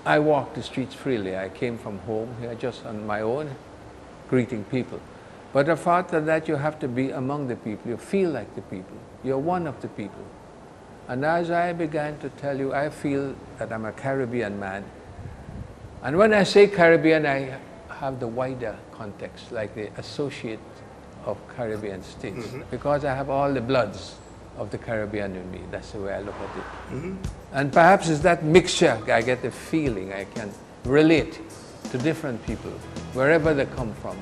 I walk the streets freely. I came from home here just on my own, greeting people. But apart from that, you have to be among the people. You feel like the people. You're one of the people. And as I began to tell you, I feel that I'm a Caribbean man. And when I say Caribbean, I have the wider context, like the associate of Caribbean states, because I have all the bloods of the Caribbean in me. That's the way I look at it. And perhaps it's that mixture, I get the feeling I can relate to different people, wherever they come from,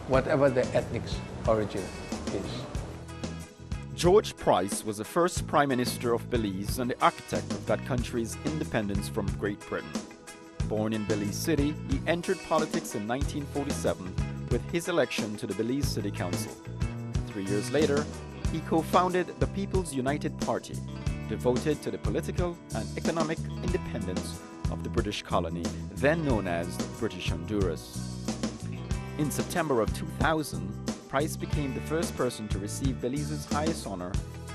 whatever their ethnic origin is. George Price was the first Prime Minister of Belize and the architect of that country's independence from Great Britain. Born in Belize City, he entered politics in 1947 with his election to the Belize City Council. 3 years later, he co-founded the People's United Party, devoted to the political and economic independence of the British colony, then known as British Honduras. In September of 2000, Price became the first person to receive Belize's highest honor,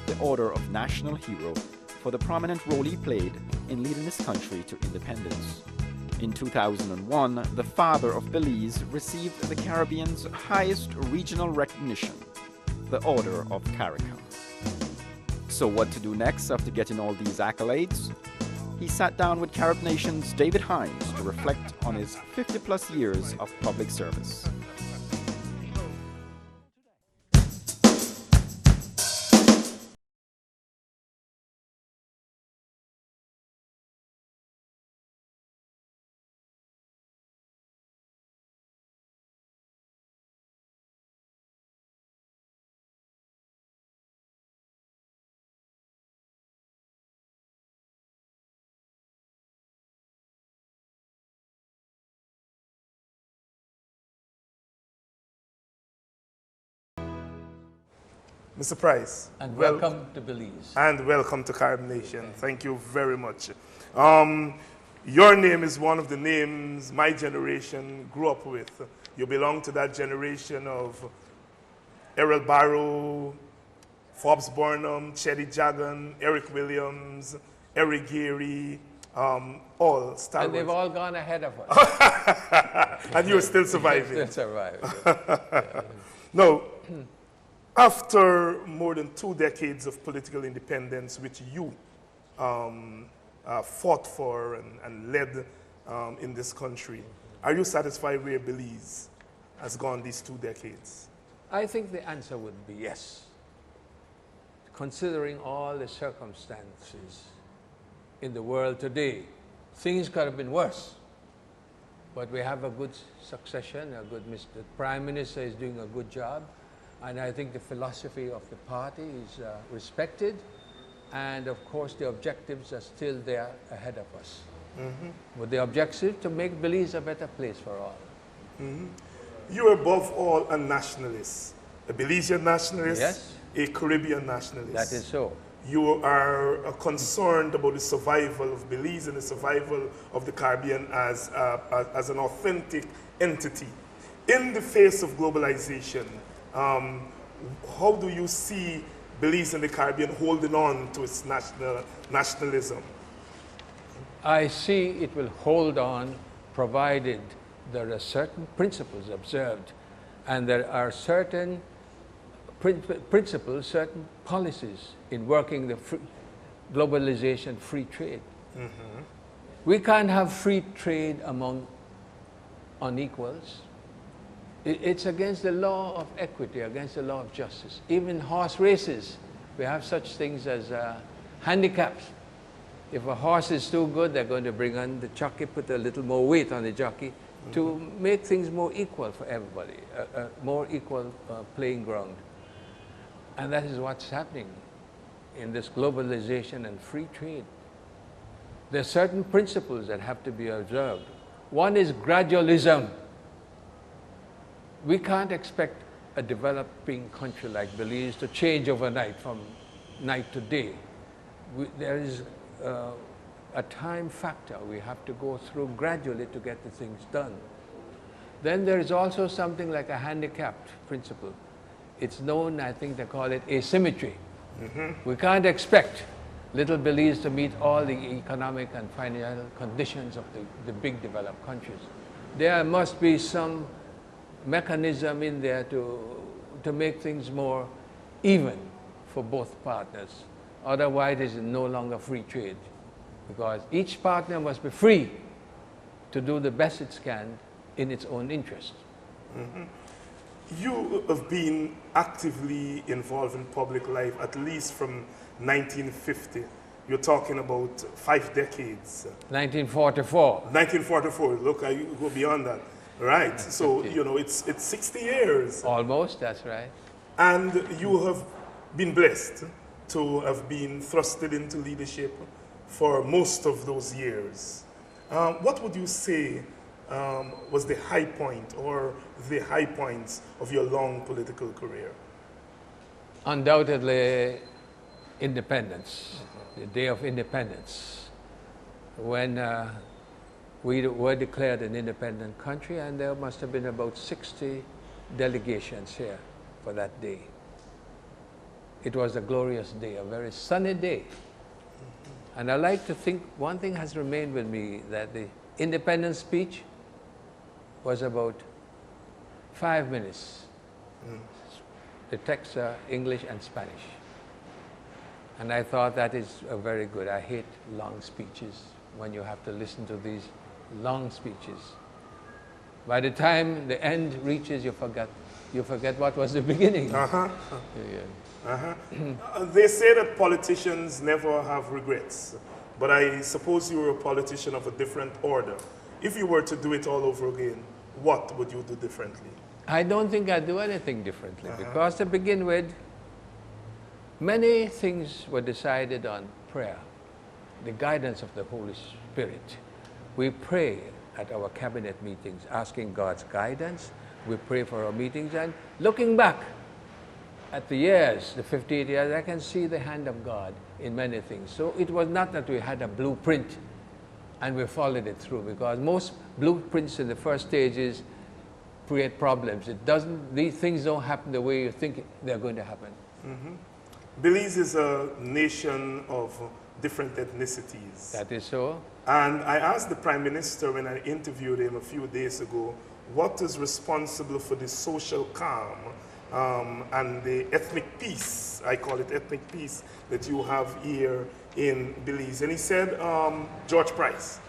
the Order of National Hero, for the prominent role he played in leading this country to independence. In 2001, the father of Belize received the Caribbean's highest regional recognition, the Order of Caracas. So what to do next after getting all these accolades? He sat down with Carib Nation's David Hines to reflect on his 50-plus years of public service. Mr. Price. And welcome to Belize. And welcome to Carib Nation. Thank you very much. Your name is one of the names my generation grew up with. You belong to that generation of Errol Barrow, Forbes Burnham, Chetty Jagan, Eric Williams, Eric Geary, all stalwarts. And they've all gone ahead of us. And you're still surviving. Still surviving. Yeah. No. After more than 2 decades of political independence, which you fought for and led in this country, are you satisfied where Belize has gone these 2 decades? I think the answer would be yes. Considering all the circumstances in the world today, things could have been worse. But we have a good succession, the Prime Minister is doing a good job. And I think the philosophy of the party is respected. And of course, the objectives are still there ahead of us. With the objective to make Belize a better place for all. You are above all a nationalist, a Belizean nationalist, yes, a Caribbean nationalist. That is so. You are concerned about the survival of Belize and the survival of the Caribbean as an authentic entity. In the face of globalization, how do you see Belize and the Caribbean holding on to its nationalism? I see it will hold on provided there are certain principles observed and there are certain principles, certain policies in working the globalization, free trade. We can't have free trade among unequals. It's against the law of equity, against the law of justice. Even horse races, we have such things as handicaps. If a horse is too good, they're going to bring on the jockey, put a little more weight on the jockey to make things more equal for everybody, a more equal playing ground. And that is what's happening in this globalization and free trade. There are certain principles that have to be observed. One is gradualism. We can't expect a developing country like Belize to change overnight from night to day. There is a time factor we have to go through gradually to get the things done. Then there is also something like a handicapped principle. It's known, I think they call it asymmetry. We can't expect little Belize to meet all the economic and financial conditions of the big developed countries. There must be some mechanism in there to make things more even for both partners. Otherwise, it is no longer free trade, because each partner must be free to do the best it can in its own interest. Mm-hmm. You have been actively involved in public life at least from 1950. You're talking about 5 decades. 1944. 1944. Look, I go beyond that. Right. So, you know, it's 60 years. Almost, that's right. And you have been blessed to have been thrusted into leadership for most of those years. What would you say was the high point or the high points of your long political career? Undoubtedly, independence, the day of independence, when we were declared an independent country, and there must have been about 60 delegations here for that day. It was a glorious day, a very sunny day. And I like to think one thing has remained with me, that the independence speech was about 5 minutes. The texts are English and Spanish. And I thought that is very good. I hate long speeches when you have to listen to these long speeches. By the time the end reaches, you forget what was the beginning. They say that politicians never have regrets, but I suppose you were a politician of a different order. If you were to do it all over again, what would you do differently? I don't think I'd do anything differently, because to begin with, many things were decided on prayer, the guidance of the Holy Spirit. We pray at our cabinet meetings, asking God's guidance. We pray for our meetings, and looking back at the years, the 58 years, I can see the hand of God in many things. So it was not that we had a blueprint and we followed it through, because most blueprints in the first stages create problems. These things don't happen the way you think they're going to happen. Belize is a nation of different ethnicities. That is so. And I asked the Prime Minister when I interviewed him a few days ago, what is responsible for the social calm and the ethnic peace, I call it ethnic peace, that you have here in Belize? And he said, George Price.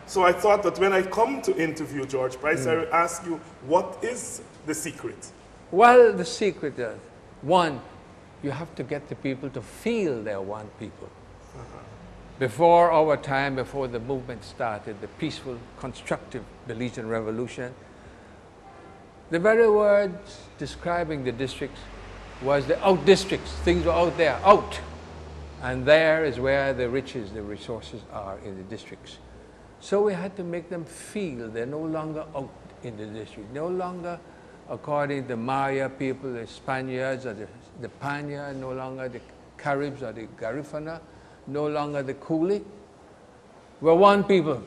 So I thought that when I come to interview George Price, I will ask you, what is the secret? Well, the secret is, one, you have to get the people to feel they're one people. Before our time, before the movement started, the peaceful, constructive Belizean revolution, the very words describing the districts was the out districts. Things were out there, out. And there is where the riches, the resources are in the districts. So we had to make them feel they're no longer out in the district, no longer according to the Maya people, the Spaniards, or the Panya, no longer the Caribs or the Garifuna, no longer the Coolie. We're one people.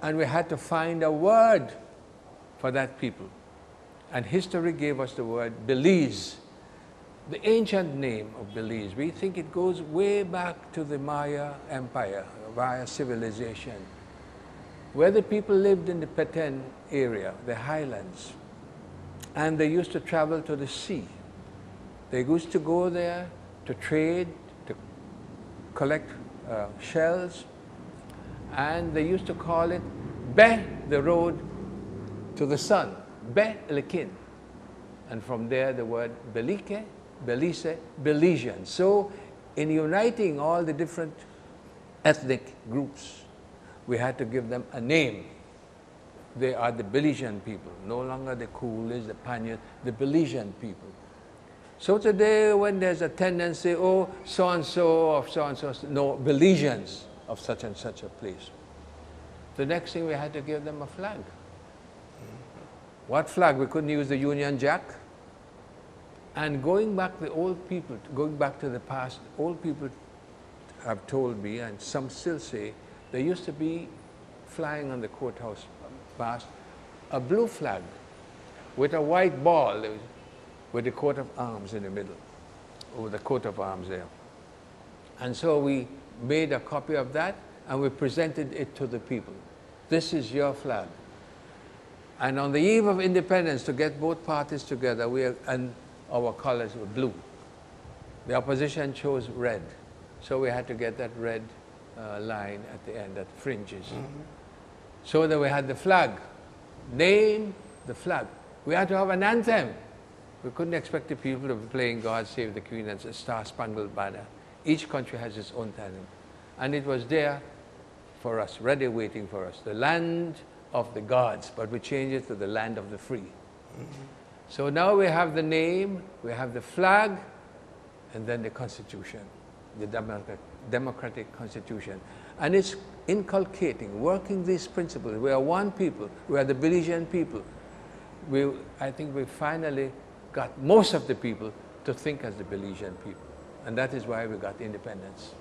And we had to find a word for that people. And history gave us the word Belize, the ancient name of Belize. We think it goes way back to the Maya Empire, Maya civilization, where the people lived in the Petén area, the highlands. And they used to travel to the sea. They used to go there to trade, to collect shells, and they used to call it Be, the road to the sun, Be Lekin. And from there the word Belike, Belize, Belizean. So in uniting all the different ethnic groups, we had to give them a name. They are the Belizean people, no longer the Coolies, the Panyas, the Belizean people. So today when there's a tendency, oh, so-and-so of so-and-so, no, Belizeans of such and such a place. The next thing we had to give them a flag. What flag? We couldn't use the Union Jack. And going back, the old people, going back to the past, old people have told me, and some still say, there used to be flying on the courthouse mast a blue flag with a white ball with the coat of arms in the middle, or the coat of arms there. And so we made a copy of that and we presented it to the people. This is your flag. And on the eve of independence, to get both parties together, and our colors were blue. The opposition chose red. So we had to get that red line at the end, that fringes. So that we had the flag. Name the flag. We had to have an anthem. We couldn't expect the people to be playing God Save the Queen and Star Spangled Banner. Each country has its own anthem. And it was there for us, ready waiting for us. The land of the gods, but we changed it to the land of the free. So now we have the name, we have the flag, and then the constitution, the democratic constitution. And it's inculcating, working these principles. We are one people. We are the Belizean people. I think we finally got most of the people to think as the Belizean people. And that is why we got independence.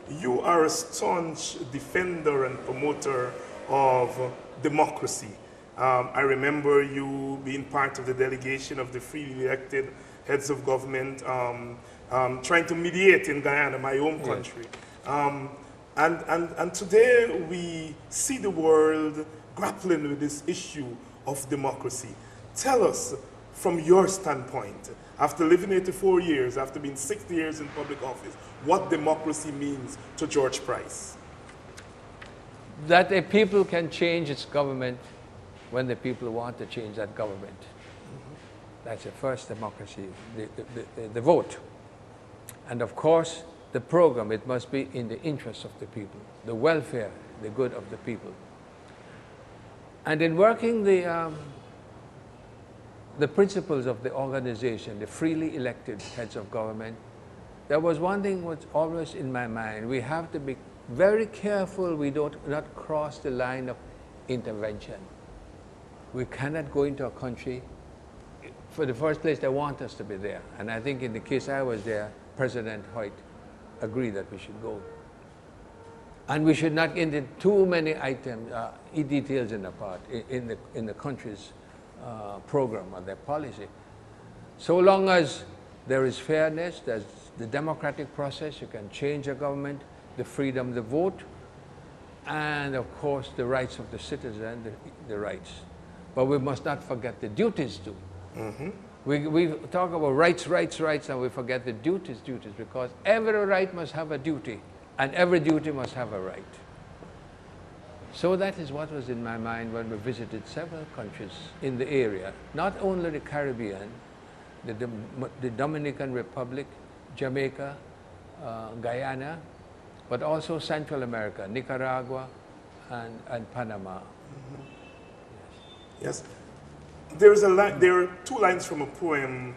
You are a staunch defender and promoter of democracy. I remember you being part of the delegation of the freely elected heads of government, trying to mediate in Guyana, my home country. And today we see the world grappling with this issue of democracy. Tell us, from your standpoint, after living 84 years, after being 60 years in public office, what democracy means to George Price. That a people can change its government when the people want to change that government. That's the first democracy, the vote. And of course, the program, it must be in the interest of the people, the welfare, the good of the people. And in working the principles of the organization, the freely elected heads of government, there was one thing was always in my mind. We have to be very careful we not cross the line of intervention. We cannot go into a country. For the first place, they want us to be there. And I think in the case I was there, President Hoyt agreed that we should go. And we should not get into too many items, details in the country's program or their policy. So long as there is fairness, there's the democratic process, you can change a government, the freedom to vote, and of course the rights of the citizen, the rights. But we must not forget the duties too. We talk about rights, and we forget the duties, because every right must have a duty, and every duty must have a right. So that is what was in my mind when we visited several countries in the area, not only the Caribbean, the Dominican Republic, Jamaica, Guyana, but also Central America, Nicaragua, and Panama. Yes. There are two lines from a poem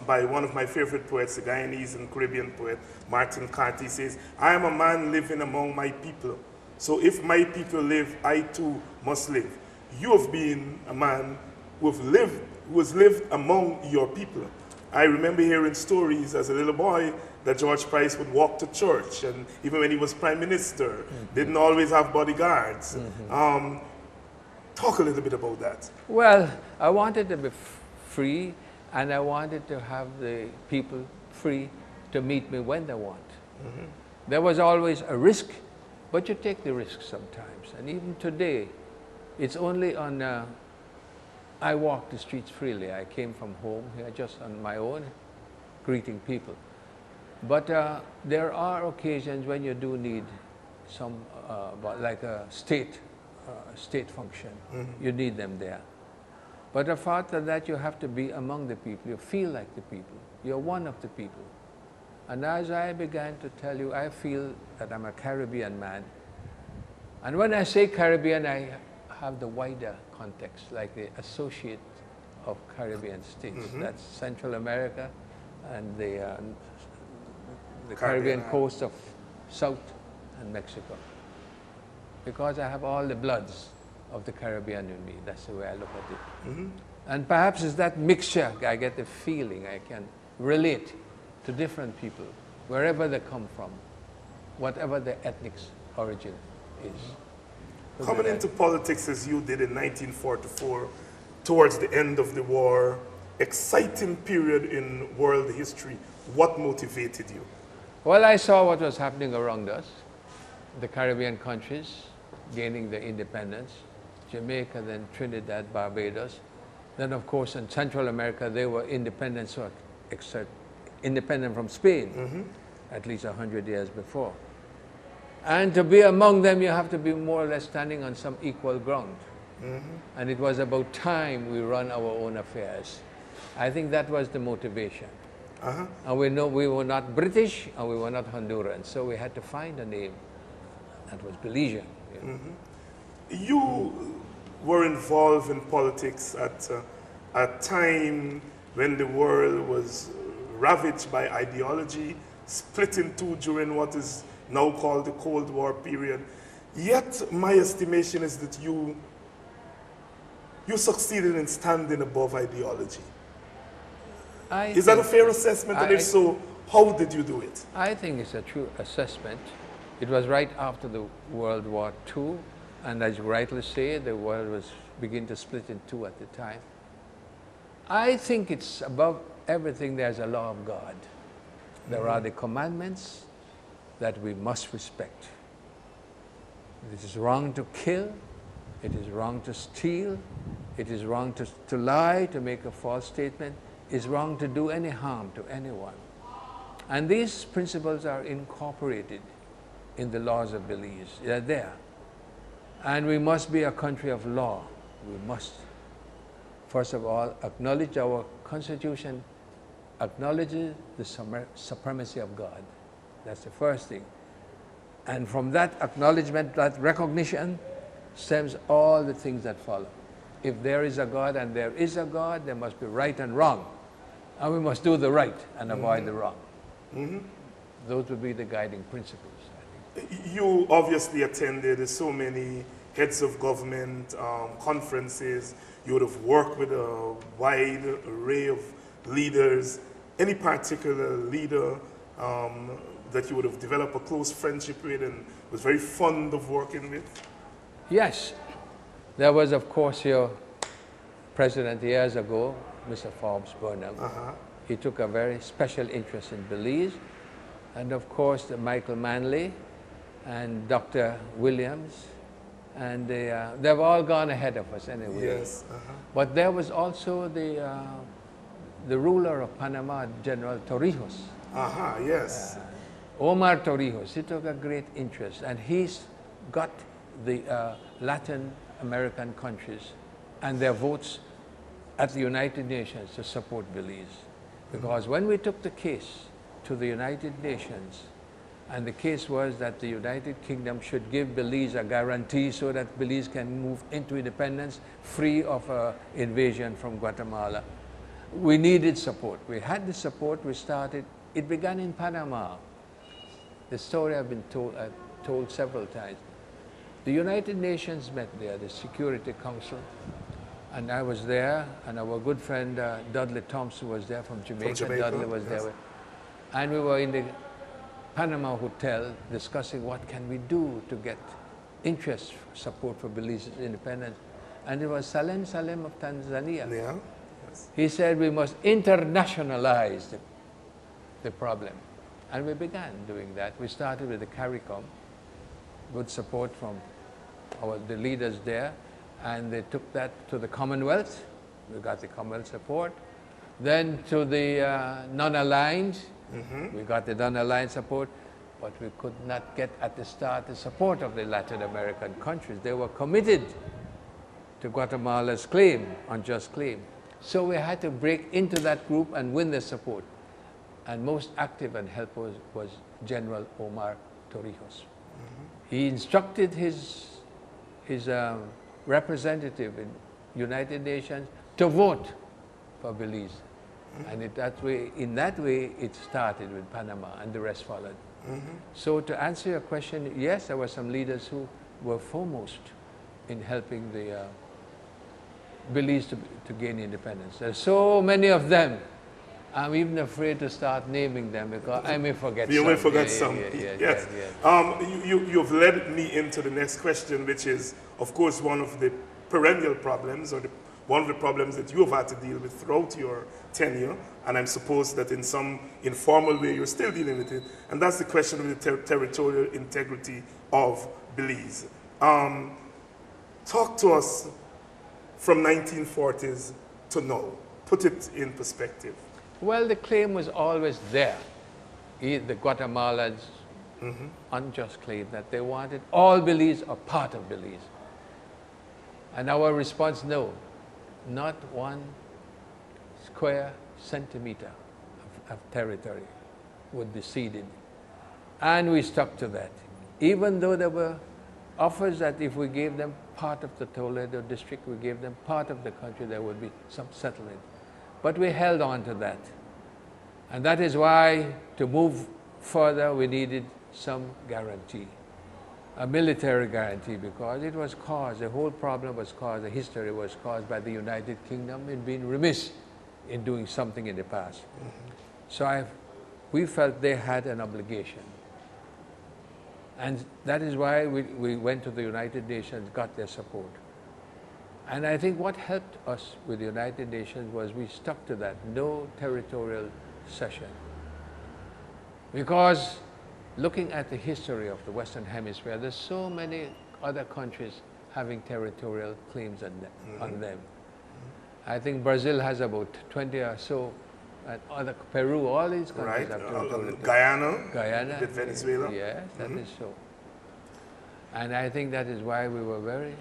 by one of my favorite poets, the Guyanese and Caribbean poet, Martin Carty. Says, "I am a man living among my people. So if my people live, I too must live." You have been a man who has lived among your people. I remember hearing stories as a little boy that George Price would walk to church, and even when he was prime minister, didn't always have bodyguards. Talk a little bit about that. Well, I wanted to be free, and I wanted to have the people free to meet me when they want. There was always a risk, but you take the risk sometimes. And even today, it's only on, I walk the streets freely. I came from home here just on my own, greeting people. But there are occasions when you do need some, like a state function. You need them there. But apart from that, you have to be among the people. You feel like the people. You're one of the people. And as I began to tell you, I feel that I'm a Caribbean man. And when I say Caribbean, I have the wider context, like the associate of Caribbean states. That's Central America and the Caribbean coast of South and Mexico. Because I have all the bloods of the Caribbean in me. That's the way I look at it. And perhaps it's that mixture, I get the feeling I can relate to different people, wherever they come from, whatever their ethnic origin is. Coming into politics as you did in 1944, towards the end of the war, exciting period in world history, what motivated you? Well, I saw what was happening around us. The Caribbean countries gaining their independence. Jamaica, then Trinidad, Barbados. Then, of course, in Central America, they were independent, independent from Spain, at least 100 years before. And to be among them, you have to be more or less standing on some equal ground. And it was about time we run our own affairs. I think that was the motivation. And we know we were not British and we were not Honduran, so we had to find a name. That was Belizean. You were involved in politics at a time when the world was ravaged by ideology, split in two during what is now called the Cold War period. Yet, my estimation is that you succeeded in standing above ideology. Is that a fair assessment? And if so, how did you do it? I think it's a true assessment. It was right after the World War II, and as you rightly say, the world was beginning to split in two at the time. I think it's above everything there's a law of God. There are the commandments that we must respect. It is wrong to kill, it is wrong to steal, it is wrong to lie, to make a false statement. It's wrong to do any harm to anyone. And these principles are incorporated in the laws of Belize. They're there. And we must be a country of law. We must, first of all, acknowledge our Constitution, acknowledges the supremacy of God. That's the first thing. And from that acknowledgement, that recognition, stems all the things that follow. If there is a God and there is a God, there must be right and wrong. And we must do the right and avoid the wrong. Those would be the guiding principles, I think. You obviously attended so many heads of government conferences. You would have worked with a wide array of leaders. Any particular leader that you would have developed a close friendship with and was very fond of working with? Yes. There was, of course, your president years ago, Mr. Forbes Burnham. He took a very special interest in Belize. And of course, Michael Manley and Dr. Williams. And they've all gone ahead of us anyway. Yes. But there was also the ruler of Panama, General Torrijos. Yes. Omar Torrijos. He took a great interest. And he's got the Latin American countries and their votes at the United Nations to support Belize. Because when we took the case to the United Nations, and the case was that the United Kingdom should give Belize a guarantee so that Belize can move into independence free of invasion from Guatemala, we needed support. We had the support, we started. It began in Panama. The story I've been told several times. The United Nations met there, the Security Council, and I was there, and our good friend Dudley Thompson was there from Jamaica. Dudley was there. And we were in the Panama Hotel discussing what can we do to get interest support for Belize's independence. And it was Salem Salem of Tanzania. Yeah. Yes. He said we must internationalize the problem. And we began doing that. We started with the CARICOM, good support from the leaders there, and they took that to the Commonwealth. We got the Commonwealth support. Then to the non-aligned, we got the non-aligned support, but we could not get at the start the support of the Latin American countries. They were committed to Guatemala's claim, unjust claim. So we had to break into that group and win their support. And most active and helpful was General Omar Torrijos. He instructed his representative in United Nations to vote for Belize. And in that way, it started with Panama, and the rest followed. So to answer your question, yes, there were some leaders who were foremost in helping the Belize to gain independence. There are so many of them. I'm even afraid to start naming them because I may forget some. You may forget some. Yes. You've led me into the next question, which is, of course, one of the perennial problems or one of the problems that you have had to deal with throughout your tenure, and I'm supposed that in some informal way you're still dealing with it, and that's the question of the territorial integrity of Belize. Talk to us from 1940s to now. Put it in perspective. Well, the claim was always there. The Guatemalans unjust claim that they wanted all Belize or part of Belize. And our response, no, not 1 square centimeter of territory would be ceded. And we stuck to that. Even though there were offers that if we gave them part of the Toledo district, we gave them part of the country, there would be some settlement. But we held on to that. And that is why, to move further, we needed some guarantee, a military guarantee, because it was caused, the whole problem was caused, the history was caused by the United Kingdom in being remiss in doing something in the past. So we felt they had an obligation. And that is why we went to the United Nations, got their support. And I think what helped us with the United Nations was we stuck to that, no territorial cession. Because looking at the history of the Western Hemisphere, there's so many other countries having territorial claims on them. I think Brazil has about 20 or so, and other, Peru, all these countries have territorial. Guyana, with Venezuela. Yes, that is so. And I think that is why we were very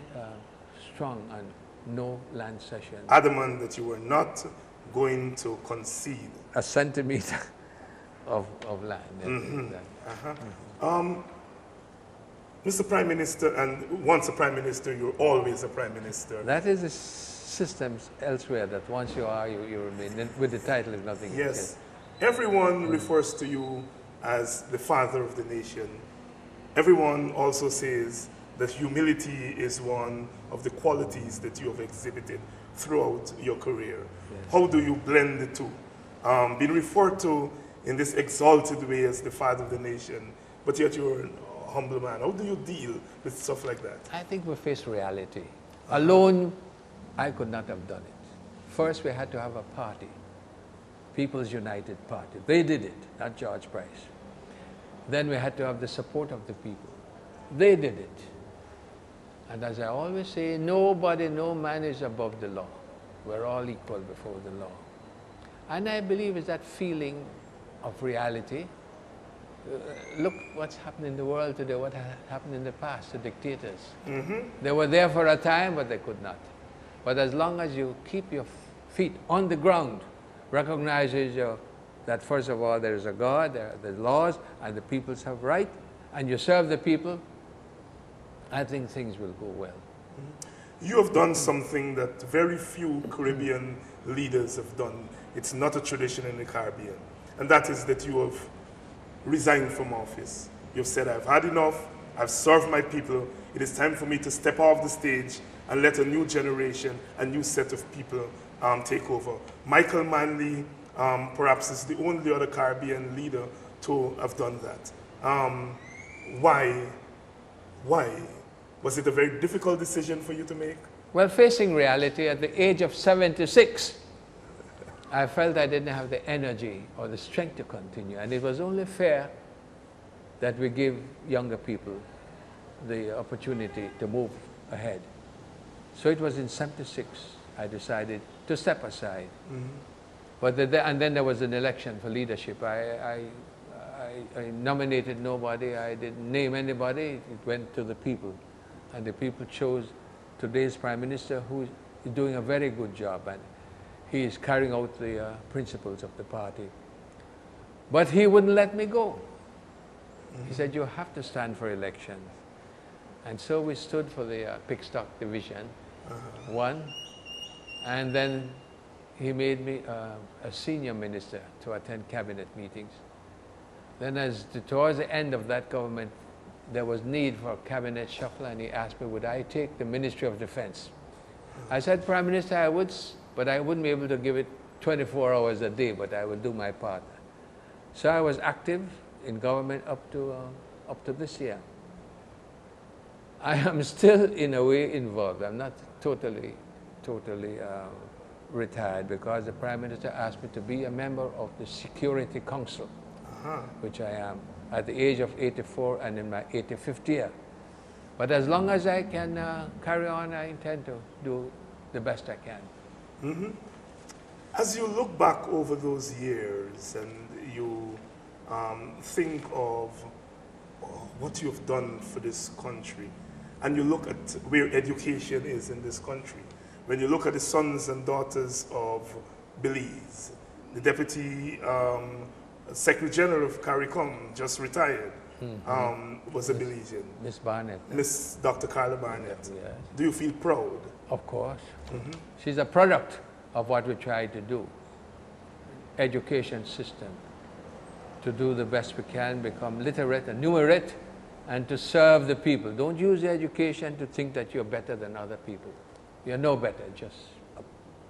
strong on no land cession. Adamant that you were not going to concede a centimeter of land. Mr. Prime Minister, and once a Prime Minister, you're always a Prime Minister. That is a system elsewhere that once you are, you remain. With the title, if nothing. Yes. Everyone refers to you as the father of the nation. Everyone also says that humility is one of the qualities that you have exhibited throughout your career. Yes. How do you blend the two? Being referred to in this exalted way as the father of the nation, but yet you're a humble man. How do you deal with stuff like that? I think we face reality. Alone, I could not have done it. First, we had to have a party, People's United Party. They did it, not George Price. Then we had to have the support of the people. They did it. And as I always say, nobody, no man is above the law. We're all equal before the law. And I believe it's that feeling of reality. Look what's happened in the world today, what happened in the past, the dictators. They were there for a time, but they could not. But as long as you keep your feet on the ground, recognizes that first of all there is a God, there are the laws, and the peoples have right, and you serve the people, I think things will go well. You have done something that very few Caribbean leaders have done. It's not a tradition in the Caribbean. And that is that you have resigned from office. You've said, I've had enough, I've served my people, it is time for me to step off the stage and let a new generation, a new set of people take over. Michael Manley perhaps is the only other Caribbean leader to have done that. Why? Was it a very difficult decision for you to make? Well, facing reality, at the age of 76, I felt I didn't have the energy or the strength to continue. And it was only fair that we give younger people the opportunity to move ahead. So it was in 76 I decided to step aside. But and then there was an election for leadership. I nominated nobody, I didn't name anybody, it went to the people. And the people chose today's Prime Minister, who is doing a very good job, and he is carrying out the principles of the party. But he wouldn't let me go. He said, you have to stand for election. And so we stood for the Pickstock Division, won, and then he made me a senior minister to attend cabinet meetings. Then towards the end of that government, there was need for a cabinet shuffle, and he asked me, would I take the Ministry of Defense? I said, Prime Minister, I would, but I wouldn't be able to give it 24 hours a day, but I would do my part. So I was active in government up to this year. I am still, in a way, involved. I'm not totally totally retired because the Prime Minister asked me to be a member of the Security Council, which I am at the age of 84 and in my 85th year. But as long as I can carry on, I intend to do the best I can. Mm-hmm. As you look back over those years and you think of what you've done for this country, and you look at where education is in this country, when you look at the sons and daughters of Belize, the Deputy Secretary General of CARICOM just retired, was a Belizean. Miss Barnett. Miss Dr. Carla Barnett. Yes. Do you feel proud? Of course. She's a product of what we try to do. Education system. To do the best we can, become literate and numerate, and to serve the people. Don't use education to think that you're better than other people. You're no better, just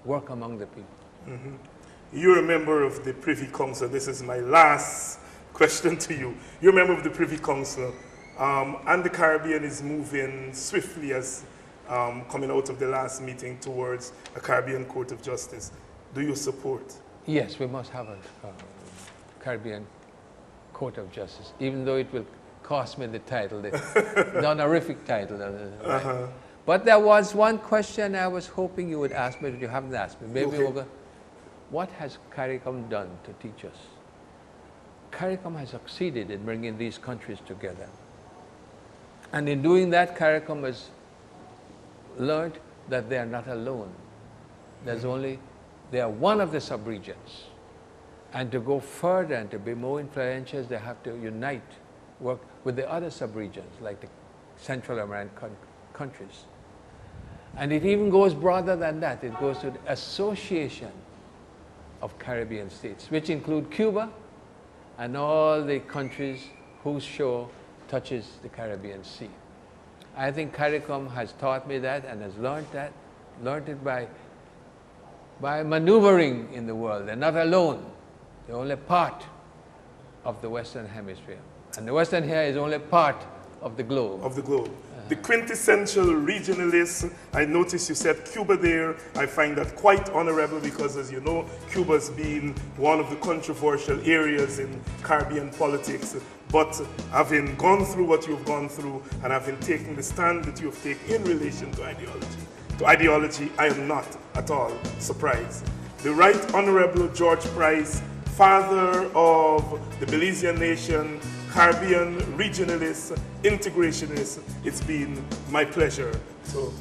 work among the people. You're a member of the Privy Council. This is my last question to you. You're a member of the Privy Council, and the Caribbean is moving swiftly as coming out of the last meeting towards a Caribbean Court of Justice. Do you support? Yes, we must have a Caribbean Court of Justice, even though it will cost me the title, the honorific title. Right? But there was one question I was hoping you would ask me that you haven't asked me. Maybe we'll go, what has CARICOM done to teach us? CARICOM has succeeded in bringing these countries together. And in doing that, CARICOM has learned that they are not alone. They are one of the subregions. And to go further and to be more influential, they have to unite, work with the other subregions, like the Central American countries. And it even goes broader than that. It goes to the Association of Caribbean States, which include Cuba and all the countries whose shore touches the Caribbean Sea. I think CARICOM has taught me that and has learned it by maneuvering in the world. They're not alone. They're only part of the Western Hemisphere. And the Western here is only part of the globe. Of the globe. The quintessential regionalist, I noticed you said Cuba there. I find that quite honorable because, as you know, Cuba's been one of the controversial areas in Caribbean politics. But having gone through what you've gone through and having taken the stand that you've taken in relation to ideology, I am not at all surprised. The Right Honorable George Price, father of the Belizean nation, Caribbean regionalist, integrationist, it's been my pleasure. So